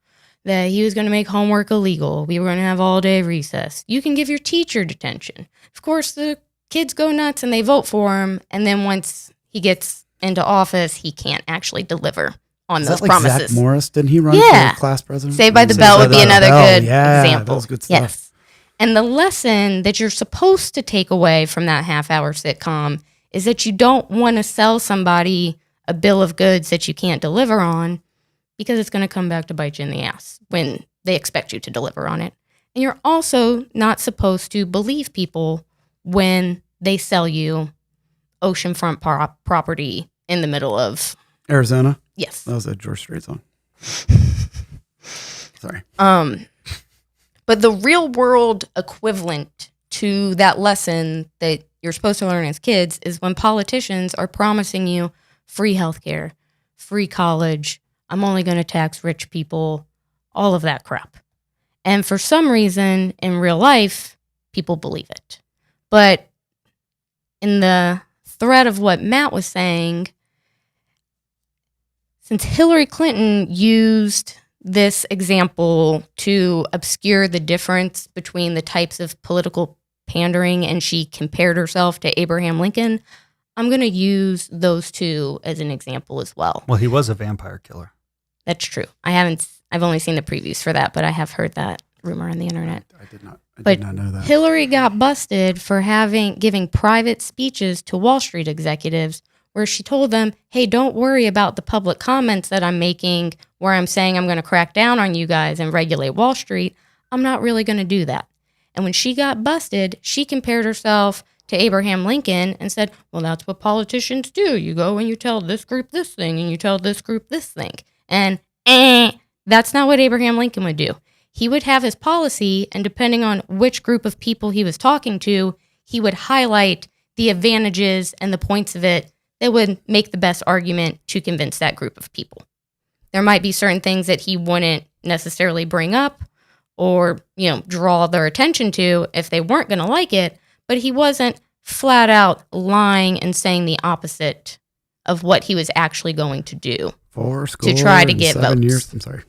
That he was going to make homework illegal. We were going to have all day recess. You can give your teacher detention. Of course, the kids go nuts and they vote for him. And then once he gets into office, he can't actually deliver on Is those that like promises. Zach Morris? Didn't he run Yeah. for class president? Saved by the Saved Bell by would be the another Bell. good Yeah, example. that was good stuff. Yes. And the lesson that you're supposed to take away from that half-hour sitcom is that you don't want to sell somebody a bill of goods that you can't deliver on, because it's going to come back to bite you in the ass when they expect you to deliver on it. And you're also not supposed to believe people when they sell you oceanfront property in the middle of, Arizona. yes. That was a George Strait song. Sorry. But the real world equivalent to that lesson that you're supposed to learn as kids is when politicians are promising you free healthcare, free college, I'm only going to tax rich people, all of that crap. And for some reason in real life, people believe it. But in the thread of what Matt was saying, since Hillary Clinton used this example to obscure the difference between the types of political pandering, and she compared herself to Abraham Lincoln, I'm going to use those two as an example as well. Well, he was a vampire killer. That's true. I've only seen the previews for that, but I have heard that rumor on the internet. I did not. I But did not know that. Hillary got busted for giving private speeches to Wall Street executives where she told them, hey, don't worry about the public comments that I'm making where I'm saying I'm going to crack down on you guys and regulate Wall Street. I'm not really going to do that. And when she got busted, she compared herself to Abraham Lincoln and said, well, that's what politicians do. You go and you tell this group this thing and you tell this group this thing. And that's not what Abraham Lincoln would do. He would have his policy, and depending on which group of people he was talking to, he would highlight the advantages and the points of it that would make the best argument to convince that group of people. There might be certain things that he wouldn't necessarily bring up or, draw their attention to if they weren't going to like it, but he wasn't flat out lying and saying the opposite of what he was actually going to do to try to get votes. Years. I'm sorry.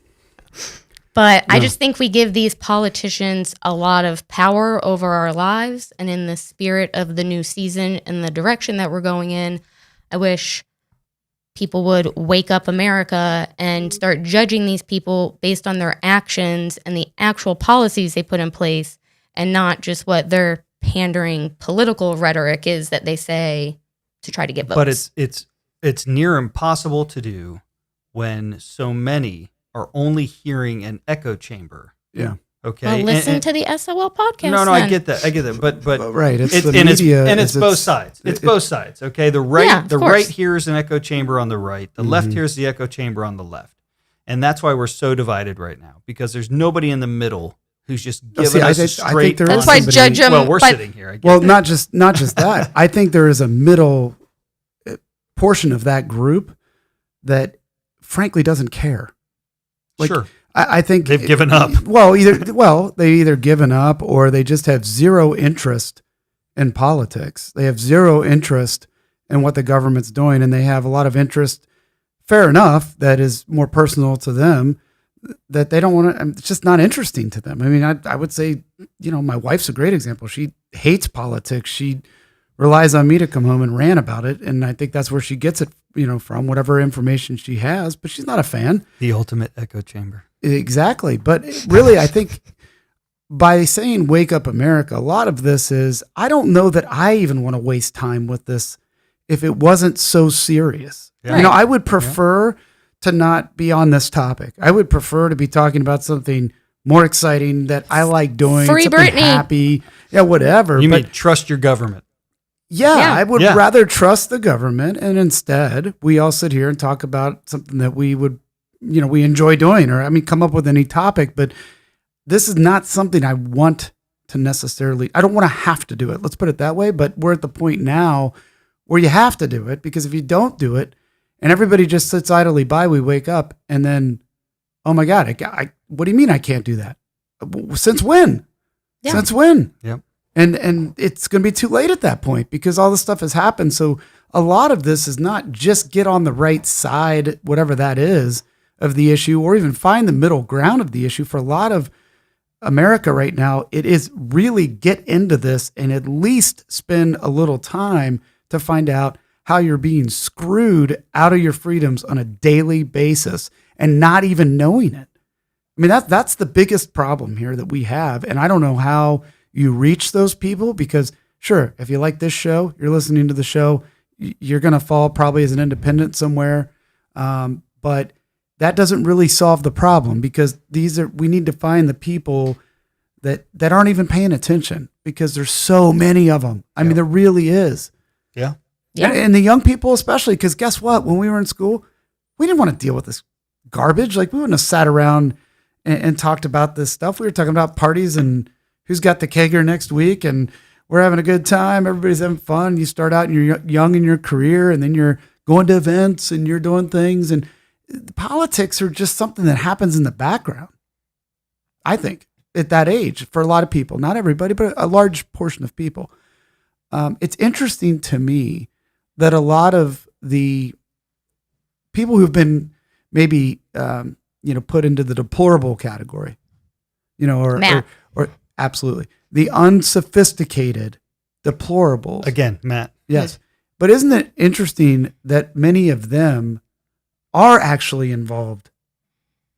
But I just think we give these politicians a lot of power over our lives. And in the spirit of the new season and the direction that we're going in, I wish people would wake up America and start judging these people based on their actions and the actual policies they put in place and not just what their pandering political rhetoric is that they say to try to get votes. But it's near impossible to do when so many are only hearing an echo chamber. Yeah. Okay. Well, listen to the SOL podcast. No, then. I get that. But right, it's the and media, it's both sides. It's both sides. Okay. The right hears an echo chamber on the right. The left hears the echo chamber on the left, and that's why we're so divided right now, because there's nobody in the middle who's just giving us a straight. That's why judge them. Well, we're sitting here. Well, not just that. I think there is a middle portion of that group that, frankly, doesn't care. Sure. I think they've given up. They either given up or they just have zero interest in politics. They have zero interest in what the government's doing, and they have a lot of interest, fair enough, that is more personal to them, that they don't want to. It's just not interesting to them. I mean, I would say, my wife's a great example. She hates politics. She relies on me to come home and rant about it, and I think that's where she gets it, from whatever information she has. But she's not a fan. The ultimate echo chamber. Exactly. But really, I think by saying "Wake Up America," a lot of this is, I don't know that I even want to waste time with this if it wasn't so serious. Yeah. I would prefer to not be on this topic. I would prefer to be talking about something more exciting that I like doing, Free something Britney. Happy, whatever. You mean trust your government? Yeah, I would rather trust the government, and instead we all sit here and talk about something that we would, we enjoy doing, or come up with any topic. But this is not something I want to necessarily. I don't want to have to do it. Let's put it that way. But we're at the point now where you have to do it, because if you don't do it, and everybody just sits idly by, we wake up and then, oh my God, what do you mean I can't do that? Since when? Yeah. Since when? Yep. And it's going to be too late at that point, because all this stuff has happened. So a lot of this is not just get on the right side, whatever that is, of the issue, or even find the middle ground of the issue. For a lot of America right now, it is really get into this and at least spend a little time to find out how you're being screwed out of your freedoms on a daily basis and not even knowing it. I mean, that's the biggest problem here that we have. And I don't know how you reach those people, because sure, if you like this show, you're listening to the show, you're going to fall probably as an independent somewhere. But that doesn't really solve the problem, because we need to find the people that aren't even paying attention, because there's so many of them. I mean, there really is. Yeah. Yeah. And the young people, especially, because guess what? When we were in school, we didn't want to deal with this garbage. Like, we wouldn't have sat around and talked about this stuff. We were talking about parties and who's got the kegger next week, and we're having a good time. Everybody's having fun. You start out and you're young in your career, and then you're going to events and you're doing things, and politics are just something that happens in the background, I think, at that age, for a lot of people. Not everybody, but a large portion of people. It's interesting to me that a lot of the people who've been maybe put into the deplorable category, or absolutely the unsophisticated deplorables. Again, Matt. Yes. But isn't it interesting that many of them are actually involved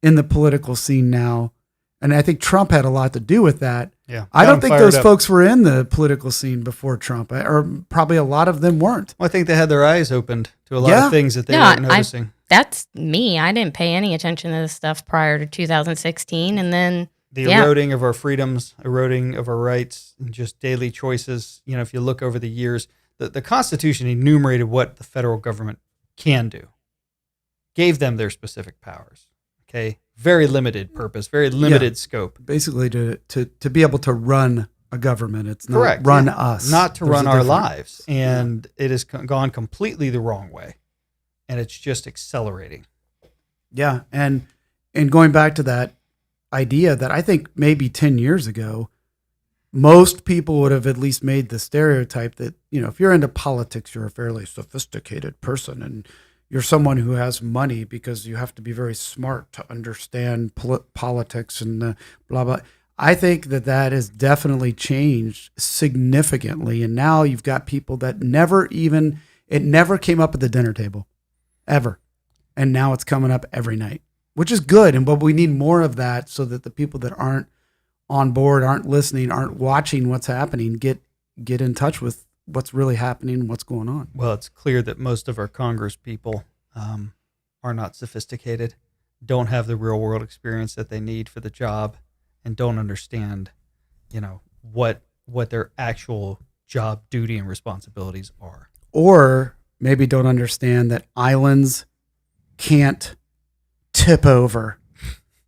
in the political scene now, And I think Trump had a lot to do with that. Yeah. I Got don't him think fired those up. folks were in the political scene before Trump, or probably a lot of them weren't. Well, I think they had their eyes opened to a lot Yeah. of things that they No, weren't noticing. That's me. I didn't pay any attention to this stuff prior to 2016. And then, The yeah. eroding of our freedoms, eroding of our rights, and just daily choices. You know, if you look over the years, the Constitution enumerated what the federal government can do, gave them their specific powers. Okay, very limited purpose, very limited scope. Basically, to be able to run a government, it's not Correct. run Yeah. us, Not to There's run a our difference. lives, and it has gone completely the wrong way, and it's just accelerating. Yeah, and going back to that idea that I think maybe 10 years ago, most people would have at least made the stereotype that, you know, if you're into politics, you're a fairly sophisticated person and you're someone who has money because you have to be very smart to understand politics and blah, blah. I think that has definitely changed significantly. And now you've got people that it never came up at the dinner table, ever. And now it's coming up every night, which is good. But we need more of that so that the people that aren't on board, aren't listening, aren't watching what's happening, get in touch with what's really happening, what's going on. Well, it's clear that most of our Congress people are not sophisticated, don't have the real world experience that they need for the job, and don't understand, you know, what their actual job duty and responsibilities are. Or maybe don't understand that islands can't tip over.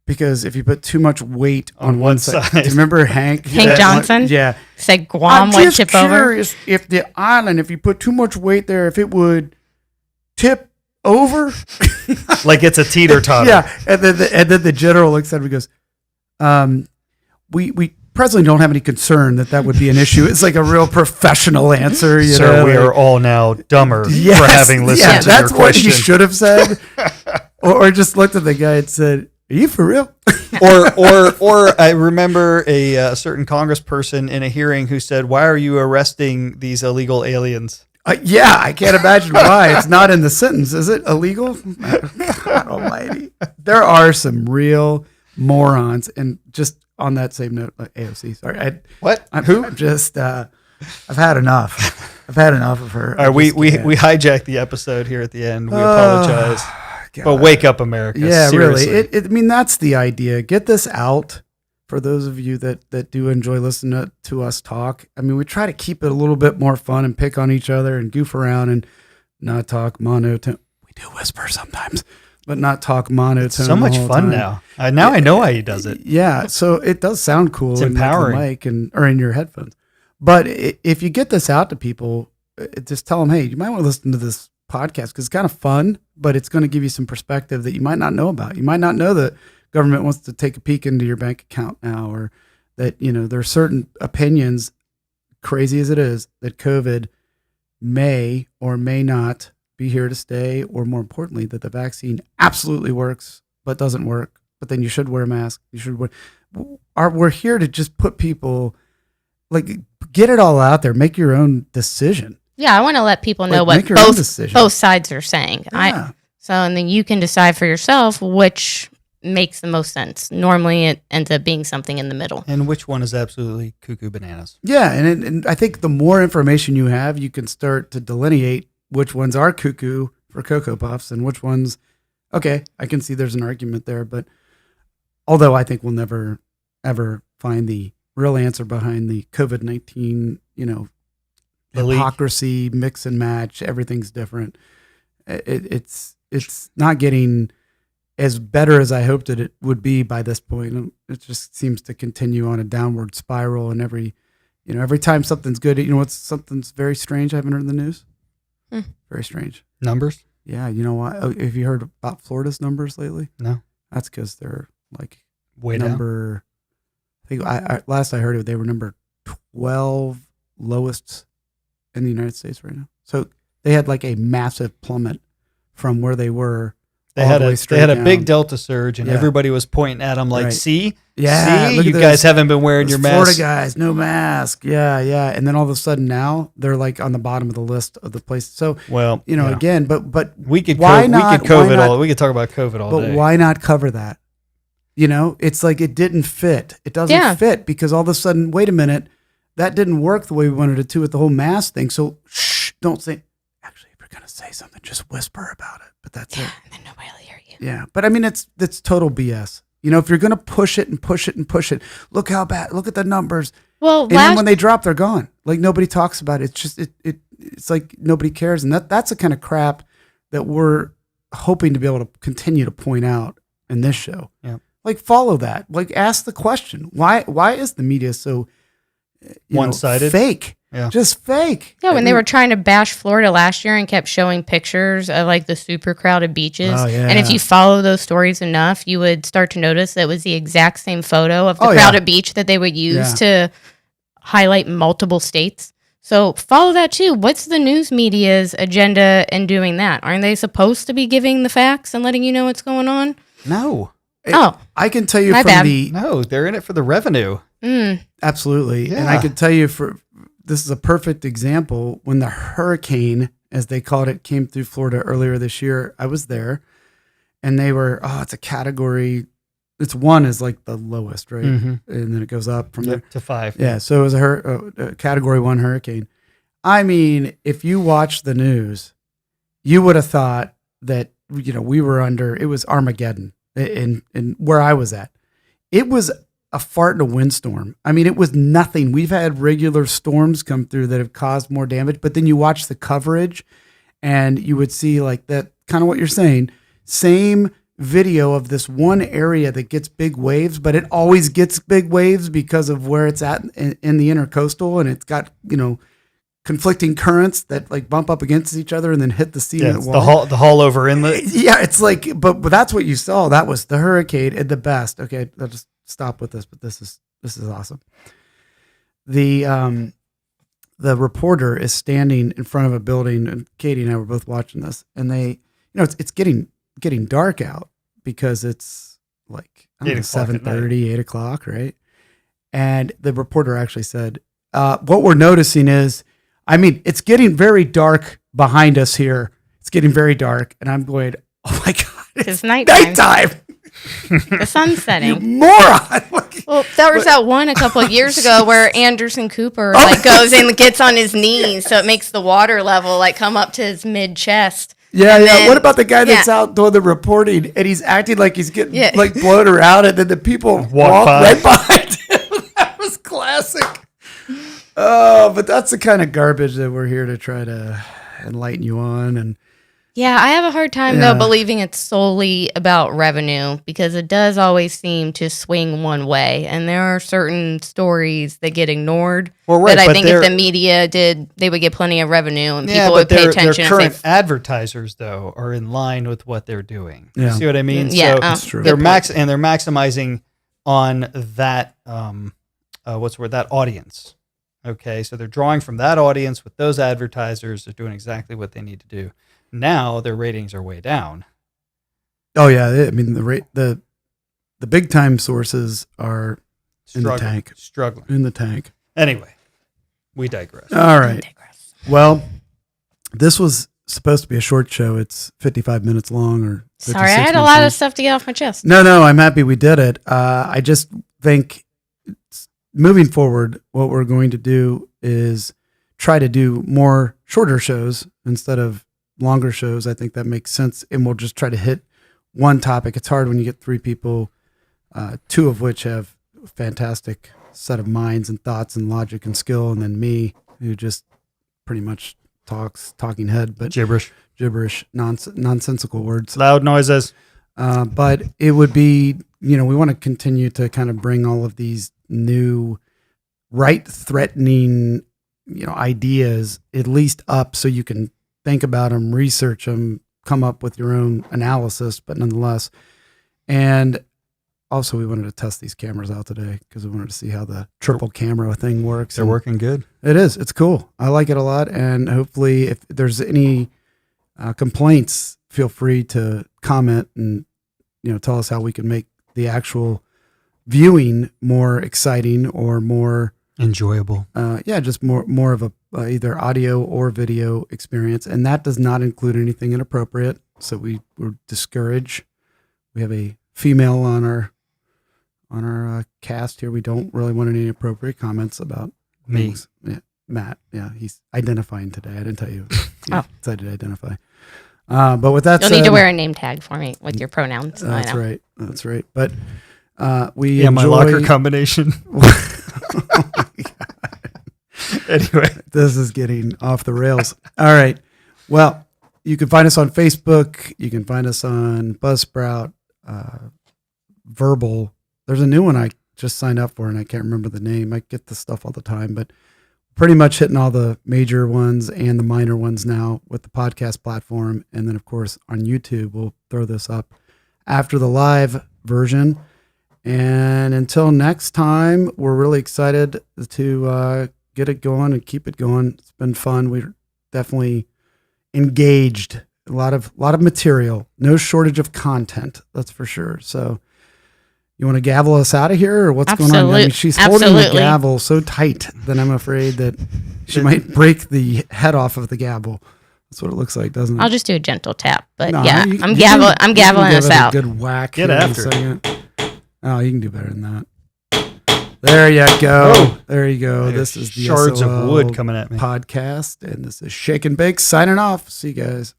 Because if you put too much weight on one side, do you remember Hank Johnson? Yeah. Said Guam would tip over. I'm just curious if the island, if you put too much weight there, if it would tip over. Like it's a teeter-totter. Yeah. And then the general looks at him and goes, we presently don't have any concern that would be an issue. It's like a real professional answer. You Sir, know, we like, are all now dumber yes, for having listened yeah, to your that's what he question. should have said. or just looked at the guy and said, "Are you for real?" or I remember a certain congressperson in a hearing who said, "Why are you arresting these illegal aliens?" Yeah, I can't imagine why. It's not in the sentence. Is it illegal? God almighty. There are some real morons. And just on that same note, AOC, sorry. What? Who? I'm just, I've had enough. I've had enough of her. All right, we hijacked the episode here at the end. We apologize. God. But wake up, America. Yeah, Seriously. really. I mean, that's the idea. Get this out for those of you that do enjoy listening to us talk. I mean, we try to keep it a little bit more fun and pick on each other and goof around and not talk monotone. We do whisper sometimes, but not talk monotone. It's so much the whole fun time. now. I know how he does it. Yeah, so it does sound cool. It's in, like, empowering. the mic or in your headphones. But if you get this out to people, just tell them, hey, you might want to listen to this podcast because it's kind of fun, but it's going to give you some perspective that you might not know about. You might not know that government wants to take a peek into your bank account now, or that, you know, there are certain opinions, crazy as it is, that COVID may or may not be here to stay, or more importantly, that the vaccine absolutely works but doesn't work. But then you should wear a mask. You should wear. We're here to just put people, like, get it all out there. Make your own decision. Yeah, I want to let people know Like, make what your own decision. both sides are saying. Yeah. And then you can decide for yourself which makes the most sense. Normally, it ends up being something in the middle. And which one is absolutely cuckoo bananas? Yeah, and I think the more information you have, you can start to delineate which ones are cuckoo for Cocoa Puffs and which ones, okay, I can see there's an argument there. But although I think we'll never, ever find the real answer behind the COVID-19, you know, hypocrisy, mix and match, everything's different. It's not getting as better as I hoped that it would be by this point. It just seems to continue on a downward spiral, and every time something's good, something's very strange I haven't heard in the news? Very strange. Numbers? Yeah, you know what? Have you heard about Florida's numbers lately? No. That's because they're like Way down. number, I think last I heard it, they were number 12 lowest in the United States right now. So they had like a massive plummet from where they were. They all had the way a straight down. big Delta surge, and Yeah. everybody was pointing at them like, Right. see? Yeah, See? look You at guys this. haven't been wearing your Those Florida masks. guys, no mask. Yeah. And then all of a sudden now they're like on the bottom of the list of the places. So, Well, again, but we could why we not- could COVID why not- all. We could talk about COVID all but day. why not cover that? You know, it's like it didn't fit. It doesn't fit because all of a sudden, wait a minute, that didn't work the way we wanted it to with the whole mask thing. So shh, don't say. Actually, if you're gonna say something, just whisper about it. But that's it. And then nobody will hear you. Yeah, but I mean, it's total BS. You know, if you're gonna push it and push it and push it, look how bad. Look at the numbers. Well, and then when they drop, they're gone. Like nobody talks about it. It's just it's like nobody cares, and that's the kind of crap that we're hoping to be able to continue to point out in this show. Yeah. Like follow that. Like ask the question. Why is the media so one-sided? Fake. Yeah. Just fake. Yeah, when they were trying to bash Florida last year and kept showing pictures of like the super crowded beaches. Oh, yeah. And if you follow those stories enough, you would start to notice that it was the exact same photo of the crowded beach that they would use to highlight multiple states. So follow that too. What's the news media's agenda in doing that? Aren't they supposed to be giving the facts and letting you know what's going on? No. I can tell you My from bad. No, they're in it for the revenue. Absolutely. Yeah. And I could tell you this is a perfect example. When the hurricane, as they called it, came through Florida earlier this year, I was there and they were, it's a category. It's 1 is like the lowest, right? Mm-hmm. And then it goes up from there To 5. Yeah. So it was a category 1 hurricane. I mean, if you watch the news, you would have thought that, we were it was Armageddon in where I was at. It was a fart in a windstorm. I mean, it was nothing. We've had regular storms come through that have caused more damage, but then you watch the coverage and you would see like that kind of what you're saying, same video of this one area that gets big waves, but it always gets big waves because of where it's at in the intercoastal, and it's got, conflicting currents that like bump up against each other and then hit the cement wall. The hull over inlet. Yeah, it's like, but that's what you saw. That was the hurricane at the best. Okay, I'll just stop with this, but this is awesome. The reporter is standing in front of a building, and Katie and I were both watching this, and they, it's getting dark out because it's like 7:30, 8 o'clock, right? And the reporter actually said, "What we're noticing is, I mean, it's getting very dark behind us here. It's getting very dark," and I'm going, "Oh my god, It's nighttime. The sun's setting. You moron!" Well, there was that one a couple of years ago where Anderson Cooper goes and gets on his knees, so it makes the water level come up to his mid chest. Yeah, and yeah. then- What about the guy that's out doing the reporting and he's acting like he's getting blown around, and then the people walk right behind him? That was classic. Oh, but that's the kind of garbage that we're here to try to enlighten you on. And Yeah, I have a hard time though believing it's solely about revenue, because it does always seem to swing one way, and there are certain stories that get ignored. That I think if the media did, they would get plenty of revenue and people would pay attention. Their current advertisers, though, are in line with what they're doing. Yeah. You see what I mean? Yeah, so that's true. They're maximizing on that. That audience. Okay, so they're drawing from that audience with those advertisers. They're doing exactly what they need to do. Now their ratings are way down. oh yeah, I mean the big time sources are in the tank. Struggling. In the tank. Anyway, we digress. All right. Well, this was supposed to be a short show. It's 55 minutes long, or 56 Sorry, I had a minutes lot long. of stuff to get off my chest. No, I'm happy we did it. I just think moving forward, what we're going to do is try to do more shorter shows instead of longer shows. I think that makes sense. And we'll just try to hit one topic. It's hard when you get 3 people, 2 of which have a fantastic set of minds and thoughts and logic and skill. And then me, who just pretty much talking head, but gibberish, nonsensical words. Loud noises. But it would be, we want to continue to kind of bring all of these new right-threatening, ideas at least up so you can think about them, research them, come up with your own analysis, but nonetheless. And also we wanted to test these cameras out today because we wanted to see how the triple camera thing works. They're working good. It is. It's cool. I like it a lot. And hopefully if there's any complaints, feel free to comment and, tell us how we can make the actual viewing more exciting or more enjoyable. Just more of a either audio or video experience. And that does not include anything inappropriate. So we're discouraged. We have a female on our cast here. We don't really want any appropriate comments about Me. things. Yeah, Matt. Yeah, he's identifying today. I didn't tell you. Oh. Decided to identify. But with that You'll said, need to wear a name tag for me with your pronouns. I that's know. right. That's right. But we Yeah, my enjoy, locker combination. Anyway, this is getting off the rails. All right. Well, you can find us on Facebook. You can find us on Buzzsprout, Verbal. There's a new one I just signed up for, and I can't remember the name. I get this stuff all the time, but pretty much hitting all the major ones and the minor ones now with the podcast platform. And then, of course, on YouTube, we'll throw this up after the live version. And until next time, we're really excited to get it going and keep it going. It's been fun. We're definitely engaged. A lot of material. No shortage of content, that's for sure. So you want to gavel us out of here, or what's going on? I mean, she's holding the gavel so tight that I'm afraid that she might break the head off of the gavel. That's what it looks like, doesn't it? I'll just do a gentle tap, but No, yeah, you I'm can gaveling give us it out. A good whack. Get here in a after it. second. Oh, you can do better than that. There you go. Oh. There you go. There's This is the shards SOL of wood coming at me. podcast, and this is Shake and Bake signing off. See you guys.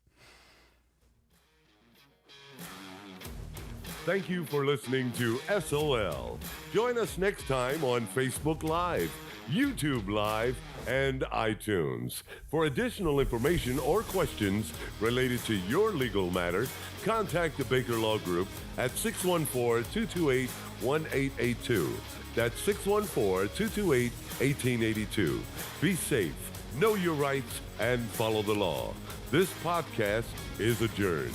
Thank you for listening to SOL. Join us next time on Facebook Live, YouTube Live, and iTunes. For additional information or questions related to your legal matter, contact the Baker Law Group at 614-228-1882. That's 614-228-1882. Be safe, know your rights, and follow the law. This podcast is adjourned.